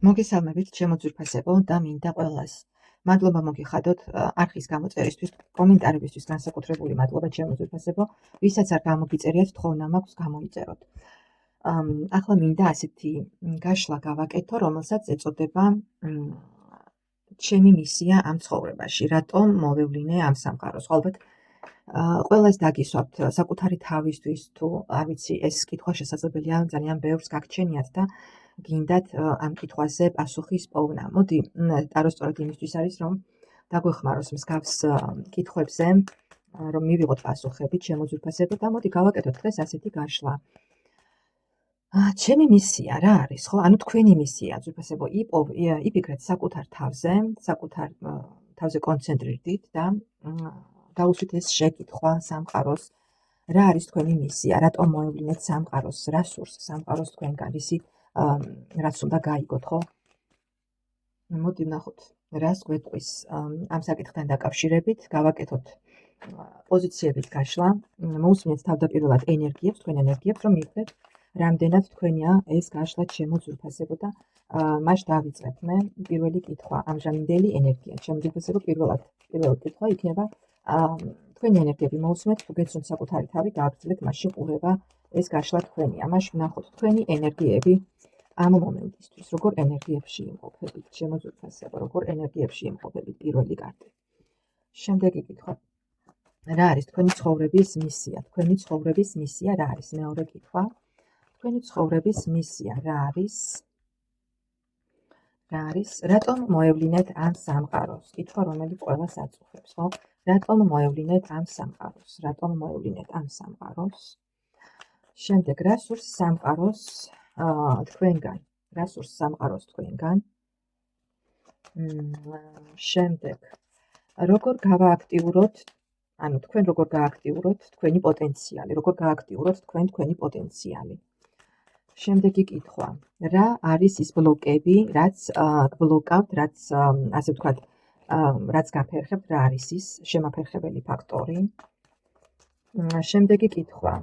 მოგესალმებით, ჩემო ძვირფასებო და მინდა ყველას. მადლობა მოგიხადოთ არხის გამოწერისთვის, კომენტარებისთვის განსაკუთრებული მადლობა ჩემო ძვირფასებო, ვისაც არ გამოგიწერიათ, თხოვნა მაქვს გამოიწეროთ. ახლა მინდა ასეთი გაშლა გავაკეთო, რომელსაც ეწოდება ჩემი მისია ამ ცხოვრებაში, რატომ მოვევლინე ამ სამყაროს. ალბათ ყველას დაგისვათ საკუთარი თავისთვის თუ არ ვიცი, ეს კითხვა შესაძლებელია ძალიან ბევრს გაგჩენიათ და გინდათ ამ კითხვაზე პასუხის პოვნა. მოდი, ტარო სწორედ იმისთვის არის, რომ დაგვეხმაროს მსგავს კითხვებზე, რომ მივიღოთ პასუხები, ჩემო ძვირფასებო და მოდი გავაკეთოთ დღეს ასეთი გაშლა. ჩემი მისია რა არის, ხო? ანუ თქვენი მისია, ძვირფასებო, იფიქრეთ საკუთარ თავზე კონცენტრირდით და გაუშვით ეს შეკითხვა სამყაროს, რა არის თქვენი მისია, რატომ მოევლინეთ სამყაროს, რა სურს სამყაროს თქვენგან, ისი რაც უნდა გაიგოთ, ხო? მოდი ვნახოთ, რას გვეტყვის ამ საკითხთან დაკავშირებით, გავაკეთოთ პოზიციებით გაშლა, მოусმინეთ თავდაპირველად ენერგიებს, თქვენ ენერგიებს, რომ მივხვდეთ, რამდენად თქვენია ეს გაშლა ჩემო ძვირფასებო და მას დავიწყებ მე პირველი კითხვა, ამჟამინდელი ენერგია, ჩემო ძვირფასებო, პირველი კითხვა იქნება თქვენი ენერგიები მოусმინეთ, თუ გეცნოთ საკუთარი თავი, გააგრძელეთ მასში ყურება, ეს გაშლა თქვენია, მაშინ ვნახოთ თქვენი ენერგიები ამ მომენტისთვის, როგორ ენერგიებში იმყოფებით, ჩემო ძვირფასებო, როგორ ენერგიებში იმყოფებით, პირველი კარტი. შემდეგი კითხვა. რა არის თქვენი ცხოვრების მისია? თქვენი ცხოვრების მისია რა არის? მეორე კითხვა. თქვენი ცხოვრების მისია რა არის? რატომ მოევლინეთ ამ სამყაროს? კითხვა, რომელიც ყველას აწუხებს, ხო? რატომ მოევლინეთ ამ სამყაროს? რატომ მოევლინეთ ამ სამყაროს? შემდეგ, რა სურს სამყაროს თქვენგან? რა სურს სამყაროს თქვენგან? შემდეგ, როგორ გავააქტიუროთ, ანუ თქვენ როგორ გააქტიუროთ თქვენი პოტენციალი, როგორ გააქტიუროთ თქვენი პოტენციალი. შემდეგი კითხვა, რა არის ის ბლოკები, რაც გბლოკავთ, რაც ასე ვთქვათ, რაც გაფერხებთ, რა არის ის შემაფერხებელი ფაქტორი? შემდეგი კითხვა,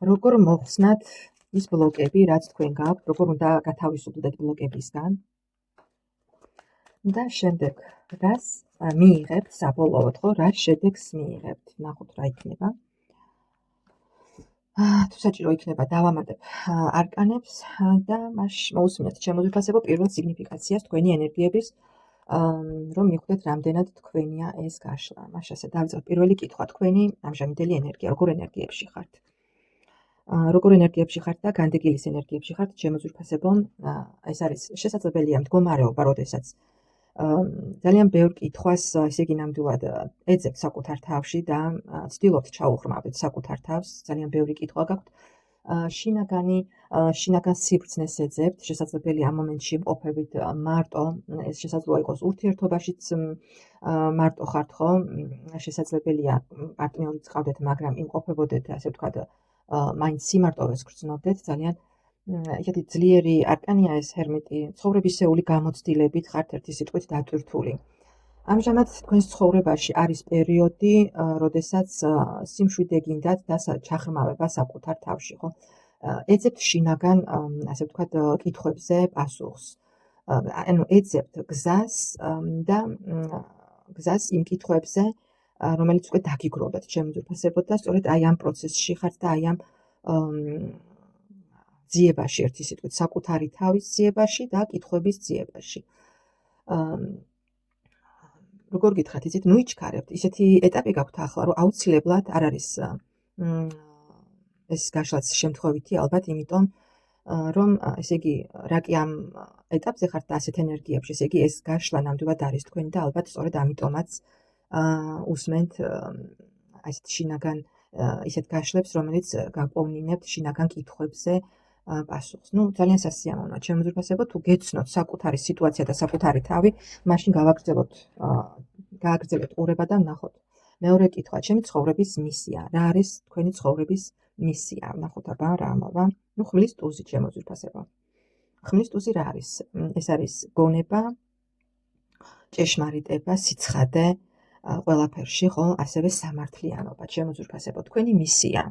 როგორ მოხსნათ ის ბლოკები, რაც თქვენ გაქვთ, როგორ უნდა გათავისუფლდეთ ბლოკებისგან? და შემდეგ, რას მიიღებთ საბოლოოდ, ხო? რა შედეგს მიიღებთ? ნახოთ რა იქნება. თუ საჭირო იქნება, დავამატებ არკანებს და მოусმინეთ ჩემო ძვირფასებო პირველ სიგნიფიკაციას თქვენი ენერგიების, რომ მიხვდეთ, რამდენად თქვენია ეს გაშლა. მაშინ ასე დავიწყოთ პირველი კითხვა, თქვენი ამჟამინდელი ენერგია, როგორ ენერგიებში ხართ? როგორ ენერგიებში ხართ და განდეგილის ენერგიებში ხართ, ჩემო ძვირფასებო, ეს არის შესაძლებელია მდგომარეობა, როდესაც ძალიან ბევრ კითხვას, ესე იგი ნამდვილად ეძებთ საკუთარ თავში და ცდილობთ ჩაუღრმავდეთ საკუთარ თავს, ძალიან ბევრი კითხვა გაქვთ. შინაგან სიბრძნეს ეძებთ, შესაძლებელია ამ მომენტში იმყოფებით მარტო, ეს შესაძლოა იყოს ურთიერთობაშიც მარტო ხართ, ხო? შესაძლებელია პარტნიორიც ყავდეთ, მაგრამ იმყოფებოდეთ, ასე ვთქვათ, მაინც სიმარტოვეს გრძნობდეთ, ძალიან ისეთი ძლიერი არკანია ეს ჰერმიტი, ცხოვრებისეული გამოცდილებით ხართ ერთი სიტყვით დატვირთული. ამჟამად თქვენს ცხოვრებაში არის პერიოდი, როდესაც სიმშვიდე გინდათ და ჩაღრმავება საკუთარ თავში, ხო? ეძებთ შინაგან, ასე ვთქვათ, კითხვებზე პასუხს. ანუ ეძებთ გზას იმ კითხვებზე, რომელიც უკვე დაგიგროვებთ, ჩემო ძვირფასებო, და სწორედ აი ამ პროცესში ხართ და აი ამ ძიებაში, ერთი სიტყვით, საკუთარი თავის ძიებაში და კითხვების ძიებაში. როგორ გითხრათ, იცით, ნუიჩქარებთ, ისეთი ეტაპი გაქვთ ახლა, რომ აუცილებლად არ არის ეს გაშლაც შემთხვევითი, ალბათ, იმიტომ რომ, ესე იგი, რა კი ამ ეტაპზე ხართ და ასეთ ენერგიებში, ესე იგი, ეს გაშლა ნამდვილად არის თქვენი და ალბათ სწორედ ამიტომაც უსმენთ ასეთ შინაგან ისეთ გაშლებს, რომელიც გაკოვნინებთ შინაგან კითხვებზე პასუხს. ძალიან სასიამოვნოა, ჩემო ძვირფასებო, თუ გეცნოთ საკუთარი სიტუაცია და საკუთარი თავი, მაშინ გააგრძელოთ ყურება და ვნახოთ. მეორე კითხვა, ჩემი ცხოვრების მისია. რა არის თქვენი ცხოვრების მისია? ვნახოთ აბა რა ამოვა. ხმლის ტუზი, ჩემო ძვირფასებო. ხმლის ტუზი რა არის? ეს არის გონება, ჭეშმარიტება, სიცხადე, ყველაფერში, ხო? ასევე სამართლიანობა, ჩემო ძვირფასებო, თქვენი მისია.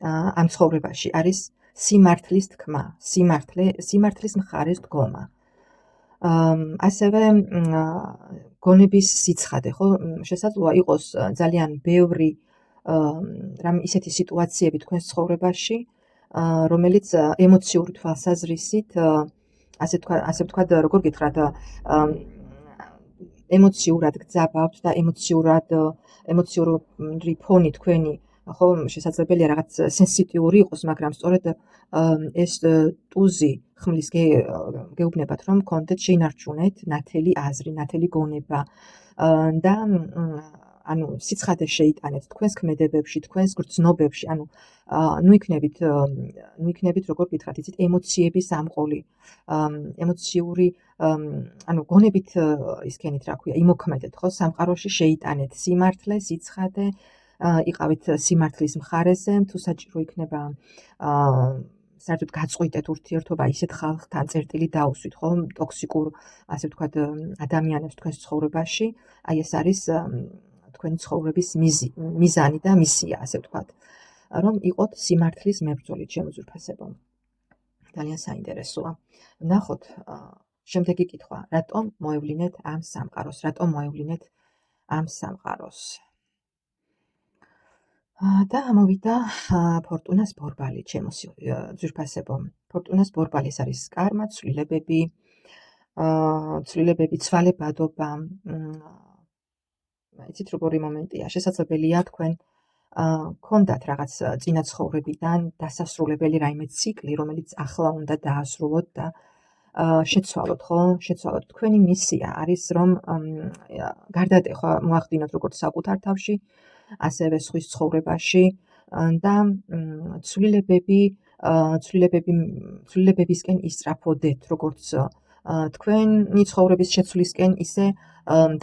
ამ ცხოვრებაში არის სიმართლის თქმა, სიმართლის მხარეს დგომა. ასევე გონების სიცხადე, ხო, შესაძლოა იყოს ძალიან ბევრი ისეთი სიტუაციები თქვენს ცხოვრებაში, რომელიც ემოციური თვალსაზრისით, ასე ვთქვათ, როგორ გითხრათ, ემოციურად გძაბავთ და ემოციური ფონი თქვენი, ხო, შესაძლებელია რაღაც სენსიტიური იყოს, მაგრამ სწორედ ეს ტუზი ხმლის გეუბნებათ, რომ გქონდეთ შეინარჩუნეთ ნათელი აზრი, ნათელი გონება და ანუ სიცხადე შეიტანეთ თქვენს ქმედებებში, თქვენს გრძნობებში, ანუ ნუ იქნებით, როგორ გითხრათ, იცით, ემოციების ამყოლი, ემოციური, ანუ გონებით ისქენით, რა ქვია, იმოქმედეთ, ხო, სამყაროში შეიტანეთ სიმართლე, სიცხადე, იყავით სიმართლის მხარეზე, თუ საჭირო იქნება საერთოდ გაწყვიტეთ ურთიერთობა ისეთ ხალხთან, წერტილი დაუსვით, ხო, ტოქსიკურ, ასე ვთქვათ, ადამიანებს თქვენს ცხოვრებაში, აი ეს არის თქვენი ცხოვრების მიზანი და მისია, ასე ვთქვათ, რომ იყოთ სიმართლის მებრძოლი, შემოძვირფასებო. ძალიან საინტერესოა. ვნახოთ შემდეგი კითხვა, რატომ მოევლინეთ ამ სამყაროს? რატომ მოევლინეთ ამ სამყაროს? და ამოვიდა ფორტუნას ბორბალი, შემოძვირფასებო. ფორტუნას ბორბალი ეს არის კარმა, ცვლილებები, ცვალებადობა. იცით, როგორი მომენტია, შესაძლებელია თქვენ გქონდათ რაღაც წინა ცხოვრებიდან დასასრულებელი რაიმე ციკლი, რომელიც ახლა უნდა დაასრულოთ და შეცვალოთ, ხო? შეცვალოთ. თქვენი მისია არის, რომ მოახდინოთ როგორც საკუთარ თავში, ასევე სხვის ცხოვრებაში და ცვლილებებისკენ ისწრაფოდეთ, როგორც თქვენი ცხოვრების შეცვლისკენ, ისე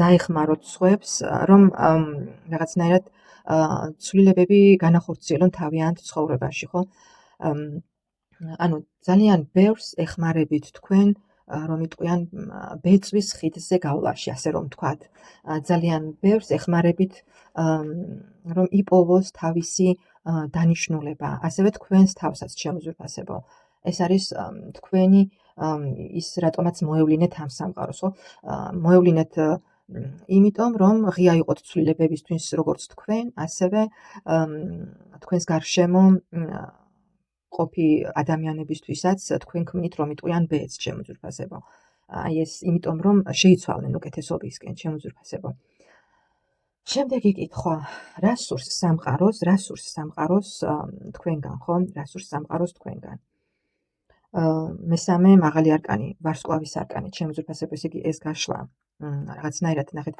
დაეხმაროთ სხვებს, რომ რაღაცნაირად ცვლილებები განახორციელონ თავიანთ ცხოვრებაში, ხო? ანუ ძალიან ბევრს ეხმარებით თქვენ, რომ იტყვიან ბეწვის ხიდზე გავლაში, ასე რომ ვთქვათ. ძალიან ბევრს ეხმარებით, რომ იპოვოს თავისი დანიშნულება, ასევე თქვენს თავსაც, შემოძვირფასებო. ეს არის თქვენი ის, რატომაც მოევლინეთ ამ სამყაროს, ხო? მოევლინეთ იმიტომ, რომ ღია იყოთ ცვლილებებისთვის, როგორც თქვენ, ასევე თქვენს გარშემო ყოფი ადამიანებისთვისაც თქვენ ქმნით, რომ იტყვიან ბედს, შემოძვირფასებო. აი ეს იმიტომ, რომ შეიცვალნენ უკეთესობისკენ, შემოძვირფასებო. შემდეგი კითხვა, რა სურს სამყაროს თქვენგან, ხო? რა სურს სამყაროს თქვენგან? მესამე მაღალი არკანი, ვარსკვლავის არკანი, შემოძვირფასებო, ესე იგი ეს გაშლა რაღაცნაირად ნახეთ,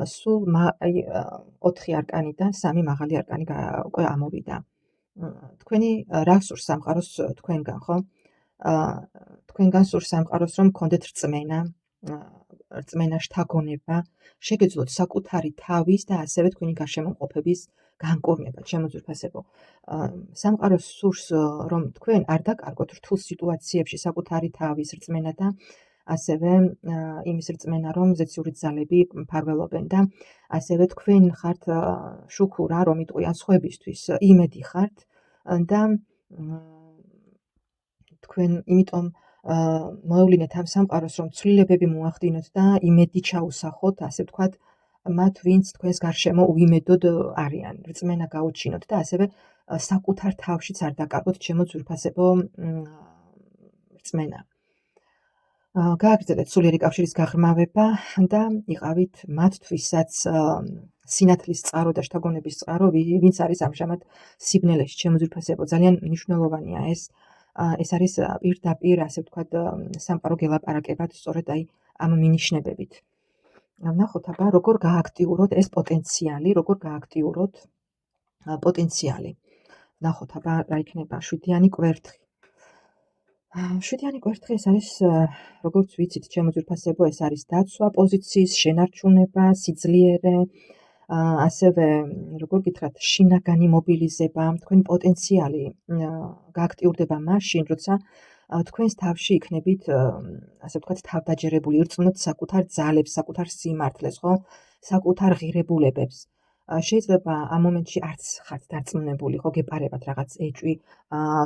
სულ 4 არკანიდან 3 მაღალი არკანი უკვე ამოვიდა. თქვენი რა სურს სამყაროს თქვენგან, ხო? თქვენგან სურს სამყაროს, რომ გქონდეთ რწმენა, შთაგონება, შეგეძლოთ საკუთარი თავის და ასევე თქვენი გარშემო მყოფების განკურნება, შემოძვირფასებო. სამყაროს სურს, რომ თქვენ არ დაკარგოთ რთულ სიტუაციებში საკუთარი თავის რწმენა და ასევე იმის რწმენა, რომ ზეციური ძალები მფარველობენ და ასევე თქვენ ხართ შუქურა, რომ იტყვიან სხვებისთვის, იმედი ხართ და თქვენ იმიტომ მოევლინეთ ამ სამყაროს, რომ ცვლილებები მოახდინოთ და იმედი ჩაუსახოთ, ასე ვთქვათ, მათ, ვინც თქვენს გარშემო უიმედოდ არიან, რწმენა გაუჩინოთ და ასევე საკუთარ თავშიც არ დაკარგოთ, შემოძვირფასებო, რწმენა. გააგრძელეთ სულიერი კავშირის გაღრმავება და იყავით მათთვისაც სინათლის წყარო და შთაგონების წყარო, ვინც არის ამჟამად სიბნელეში, შემოძვირფასებო. ძალიან მნიშვნელოვანია ეს. ეს არის პირდაპირ, ასე ვთქვათ, სამყარო გელაპარაკებათ სწორედ აი ამ მინიშნებებით. ვნახოთ აბა, როგორ გააქტიუროთ ეს პოტენციალი, ვნახოთ აბა, რა იქნება 7-იანი კვერთხი. 7-იანი კვერთხი ეს არის, როგორც ვიცით, შემოძვირფასებო, ეს არის დაცვა პოზიციის, შენარჩუნება, სიძლიერე, ასევე, როგორ გითხრათ, შინაგანი მობილიზება, თქვენი პოტენციალი გააქტიურდება მაშინ, როცა თქვენს თავში იქნებით, ასე ვთქვათ, თავდაჯერებული, ირწმუნოთ საკუთარ ძალებს, საკუთარ სიმართლეს, ხო? საკუთარ ღირებულებებს. შეიძლება ამ მომენტში არც ხართ დარწმუნებული, ხო, გეპარებათ რაღაც ეჭვი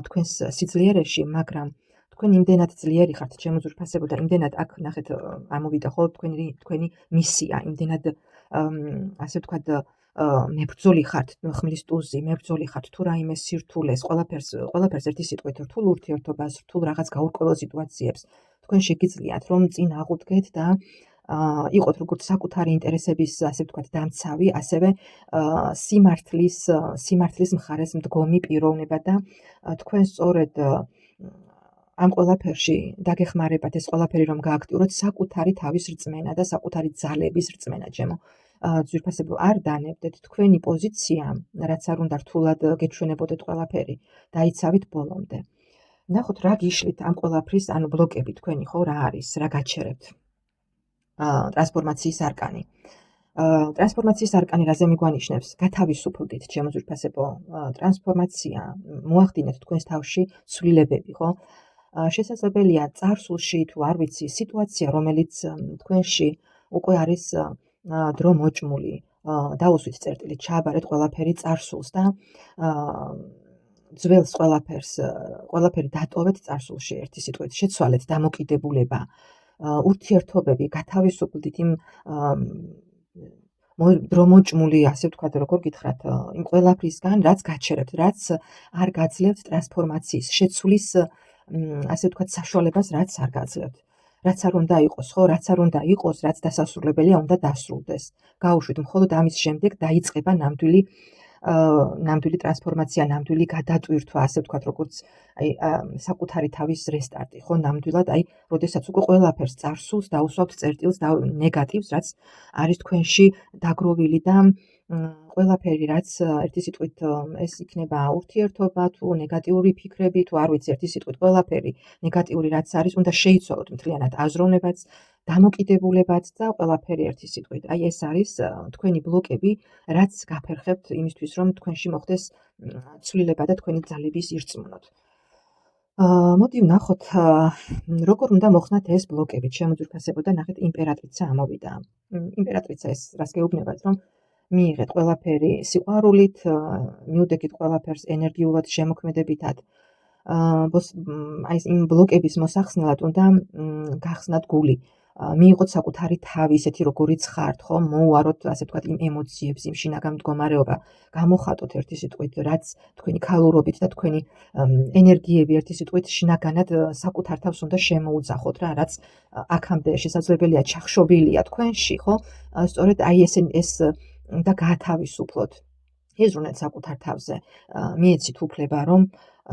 თქვენს სიძლიერეში, მაგრამ თქვენ იმდენად ძლიერი ხართ, ჩემო ძვირფასებო და იმდენად აქ ნახეთ ამოვიდა ხო თქვენი მისია, იმდენად ასე ვთქვათ მებრძოლი ხართ, ხმლის ტუზი, მებრძოლი ხართ თუ რაიმე სირთულეს, ყველაფერს ერთი სიტყვით რთულ ურთიერთობას, რთულ რაღაც გაურკვეველ სიტუაციებს თქვენ შეგიძლიათ რომ წინ აღუდგეთ და იყოთ როგორც საკუთარი ინტერესების ასე ვთქვათ დამცავი, ასევე სიმართლის მხარეს მდგომი პიროვნება და თქვენ სწორედ ამ ყველაფერში დაგეხმარებათ ეს ყველაფერი რომ გააქტიუროთ საკუთარი თავის რწმენა და საკუთარი ძალების რწმენა, ჩემო ძვირფასებო, არ დანებდეთ თქვენი პოზიცია, რაც არ უნდა რთულად გეჩვენებოდეთ ყველაფერი, დაიცავით ბოლომდე. ნახოთ რა გიშლით ამ ყველაფრის, ანუ ბლოკები თქვენი ხო რა არის, რა გაჩერებთ. ტრანსფორმაციის არკანი. ტრანსფორმაციის არკანი რაზე მიგვანიშნებს? გათავისუფლდით, ჩემო ძვირფასებო, ტრანსფორმაცია მოახდინეთ თქვენს თავში ცვლილებები, ხო? შესაძლებელია წარსულში თუ არ ვიცი სიტუაცია, რომელიც თქვენში უკვე არის დრო მოჭმული, დაუსვით წერტილი, ჩააბარეთ ყველაფერი წარსულს და ძველს ყველაფერი დატოვეთ წარსულში, ერთი სიტყვით შეცვალეთ დამოკიდებულება, ურთიერთობები, გათავისუფლდით იმ დრომოჭმული, ასე ვთქვათ, როგორ გითხრათ, იმ ყველაფრისგან, რაც გაჩერებთ, რაც არ გაძლევთ ტრანსფორმაციის, შეცვლის, ასე ვთქვათ, საშუალებას, რაც არ გაძლევთ. რაც არ უნდა იყოს, ხო, რაც არ უნდა იყოს, რაც დასასრულებელია, უნდა დასრულდეს. გაუშვით, მხოლოდ ამის შემდეგ დაიწყება ნამდვილი ტრანსფორმაცია, ნამდვილი გადატვირთვა, ასე ვთქვათ, როგორც საკუთარი თავის რესტარტი, ხო, ნამდვილად, როდესაც უკვე ყველაფერს წარსულს დაუსვავთ წერტილს და ნეგატივს, რაც არის თქვენში დაგროვილი და ყველაფერი, რაც ერთი სიტყვით ეს იქნება ურთიერთობა, თუ ნეგატიური ფიქრები, თუ არ ვიცი, ერთი სიტყვით ყველაფერი ნეგატიური რაც არის, უნდა შეიცვალოთ მთლიანად აზროვნებაც, დამოკიდებულებაც და ყველაფერი ერთი სიტყვით. ეს არის თქვენი ბლოკები, რაც გაფერხებთ იმისთვის, რომ თქვენში მოხდეს ცვლილება და თქვენი ძალების ირწმუნოთ. მოდი ვნახოთ, როგორ უნდა მოხსნათ ეს ბლოკები, ჩემო ძვირფასებო და ნახეთ იმპერატრიცა ამოვიდა. იმპერატრიცა ეს რას გეუბნებათ, რომ მიიღეთ ყველაფერი სიყვარულით, მიუდექით ყველაფერს ენერგიულად, შემოქმედებითად. იმ ბლოკების მოსახსნელად უნდა გახსნათ გული. მიიღოთ საკუთარი თავი, ისეთი როგორიც ხართ, ხო, მოუაროთ, ასე ვთქვათ, იმ ემოციებს, იმ შინაგან მდგომარეობა, გამოხატოთ ერთი სიტყვით, რაც თქვენი ქალურობით და თქვენი ენერგიები ერთი სიტყვით შინაგანად საკუთარ თავს უნდა შემოუძახოთ რა, რაც აქამდე შესაძლებელია ჩახშობილია თქვენში, ხო? სწორედ ეს და გაათავისუფლოთ. ეზრუნეთ საკუთარ თავზე, მიეცით უფლება, რომ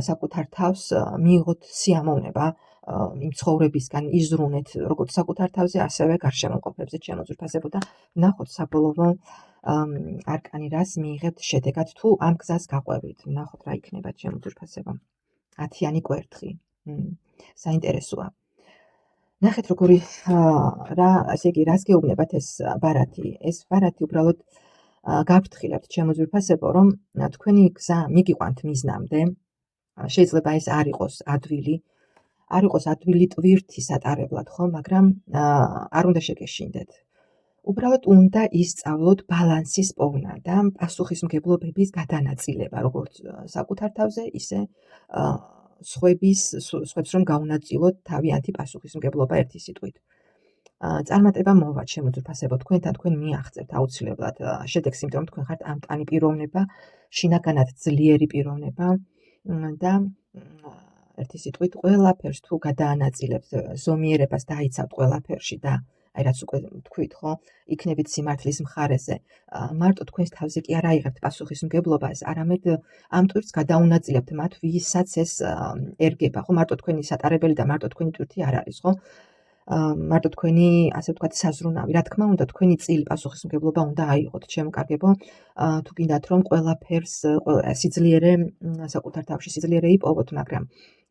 საკუთარ თავს მიიღოთ სიამოვნება იმ ცხოვრებისგან, იზრუნეთ როგორც საკუთარ თავზე, ასევე გარშემოყოფებზე, ჩემო ძვირფასებო და ვნახოთ საბოლოო არკანი რას მიიღებთ შედეგად თუ ამ გზას გაყვებით. ვნახოთ რა იქნება, ჩემო ძვირფასებო. 10-იანი კვერთხი. საინტერესოა. ნახეთ როგორი ესე იგი რას გეუბნებათ ეს ბარათი. ეს ბარათი უბრალოდ გაფრთხილებთ, ჩემო ძვირფასებო, რომ თქვენი გზა მიგიყვანთ მიზნამდე. შეიძლება ეს არ იყოს ადვილი ტვირთის ატარებლად, ხო, მაგრამ არ უნდა შეგეშინდეთ. უბრალოდ უნდა ისწავლოთ ბალანსის პოვნა და პასუხისმგებლობების გადანაწილება, როგორც საკუთარ თავზე, ისე სხვებს რომ გაუნაწილოთ თავიანთი პასუხისმგებლობა ერთი სიტყვით. წარმატება მოვა, ჩემო ძვირფასებო, თქვენთან თქვენ მიაღწევთ აუცილებლად შედეგს, იმიტომ რომ თქვენ ხართ ამტანი პიროვნება, შინაგანად ძლიერი პიროვნება და ერთი სიტყვით ყველაფერს თუ გადაანაწილებთ, ზომიერებას დაიცავთ ყველაფერში და რაც უკვე თქვით, ხო, იქნებით სიმართლის მხარეზე. მარტო თქვენს თავზე კი არ აიღებთ პასუხისმგებლობას, არამედ ამ ტვირთს გადაუნაწილებთ მათ, ვისაც ეს ერგება, ხო, მარტო თქვენი სატარებელი და მარტო თქვენი ტვირთი არ არის, ხო? მარტო თქვენი, ასე ვთქვათ, საზრუნავი. რა თქმა უნდა, თქვენი წილი პასუხისმგებლობა უნდა აიღოთ, ჩემო კარგებო, თუ გინდათ რომ ყველაფერს სიძლიერე საკუთარ თავში სიძლიერე იპოვოთ, მაგრამ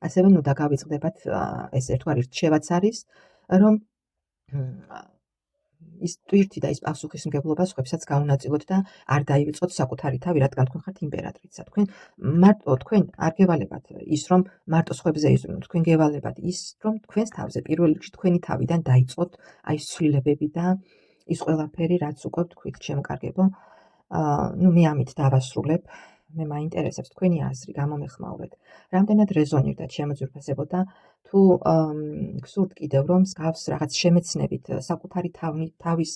ასევე ნუ დაგავიწყდებათ ეს ერთგვარი რჩევაც არის, რომ ის ტვირთი და ის პასუხისმგებლობა სხვებსაც გაუნაწილოთ და არ დაივიწყოთ საკუთარი თავი, რადგან თქვენ ხართ იმპერატრიცა. თქვენ არ გევალებათ ის, რომ მარტო სხვებზე იზრუნოთ, თქვენ გევალებათ ის, რომ თქვენს თავზე პირველ რიგში თქვენი თავიდან დაიწყოთ აი ეს ცვლილებები და ის ყველაფერი, რაც უკვე თქვით, ჩემო კარგებო, მე ამით დავასრულებ. მე მაინტერესებს თქვენი აზრი, გამომეხმაურეთ. რამდენად რეზონირდათ შემოძვირფასებო და თუ გსურთ კიდევ რომ მსგავს რაღაც შემეცნებით საკუთარი თავის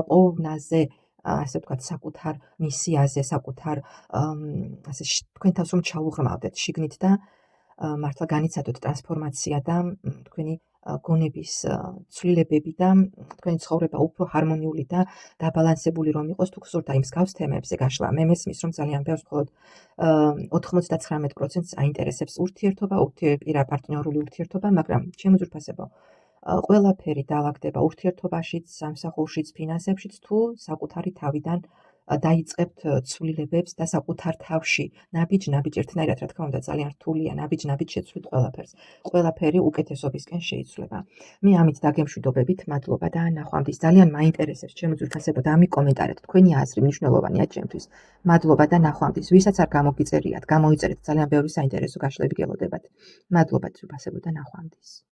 პოვნაზე, ასე ვთქვათ, საკუთარ მისიაზე, საკუთარ თქვენ თავს რომ ჩაუღრმავდეთ შიგნით და მართლა განიცადოთ ტრანსფორმაცია და თქვენი გონების ცვლილებები და თქვენი ცხოვრება უფრო ჰარმონიული და დაბალანსებული რომ იყოს, თუ გსურთ აი მსგავს თემებზე გაშლა. მე მესმის რომ ძალიან ბევრს მხოლოდ 99%-ს აინტერესებს ურთიერთობა, პირაპარტნიორული ურთიერთობა, მაგრამ შემოძვირფასებო, ყველაფერი დაალაგდება ურთიერთობაშიც, სამსახურშიც, ფინანსებშიც, თუ საკუთარი თავიდან დაიწყებთ ცვლილებებს და საკუთარ თავში ნაბიჯ-ნაბიჯ, ერთნაირად რა თქმა უნდა ძალიან რთულია ნაბიჯ-ნაბიჯ შეცვლით ყველაფერს. ყველაფერი უკეთესობისკენ შეიცვლება. მე ამით დაგემშვიდობებით, მადლობა და ნახვამდის. ძალიან მაინტერესებს შემოძვირფასებო და ამიკომენტარეთ თქვენი აზრი მნიშვნელოვანია ჩემთვის. მადლობა და ნახვამდის. ვისაც არ გამოგიწერიათ, გამოიწერეთ, ძალიან ბევრი საინტერესო გაშლები გელოდებათ. მადლობა ძვირფასებო და ნახვამდის.